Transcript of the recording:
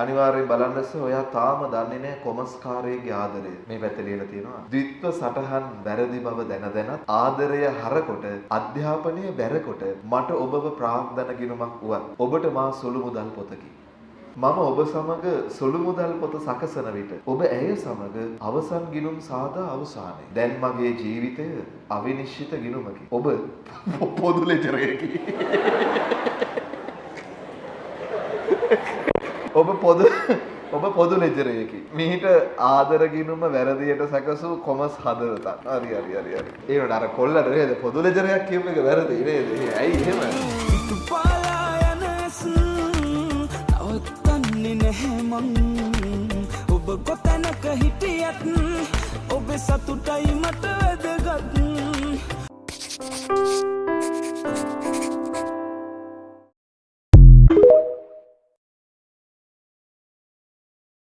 අනිවාර්යෙන් බලන්නස ඔයා තාම දන්නේ නැහැ කොමස්කාරයේ ආදරය. මේ පැත්තේ ලියලා තියෙනවා. ද්විත්ව සටහන් වැරදි බව දැනත් ආදරය හරකොට අධ්‍යාපනයේ බැරකොට මට ඔබව ප්‍රාග්ධන ගිණුමක් වුවත් ඔබට මා සුළු මුදල් පොතකි. මම ඔබ සමග සුළු මුදල් පොත සකසන විට ඔබ ඇය සමග අවසන් ගිණුම් සාදා අවසානයේ. දැන් මගේ ජීවිතය අවිනිශ්චිත ගිණුමකි. ඔබ පොදු ලෙජරයකි. ඔබ පොදු ලෙජරයකි. මීට ආදර ගිණුම වැරදියට සැකසූ කොමස් හදවතක්. හරි. ඒකට අර කොල්ලට නේද පොදු ලෙජරයක් කියපු එක වැරදි නේද? ඇයි එහෙම? නවත්තන්නේ නැහැ මං. ඔබ කොතැනක හිටියත් ඔබ සතුටයි මට වැදගත්.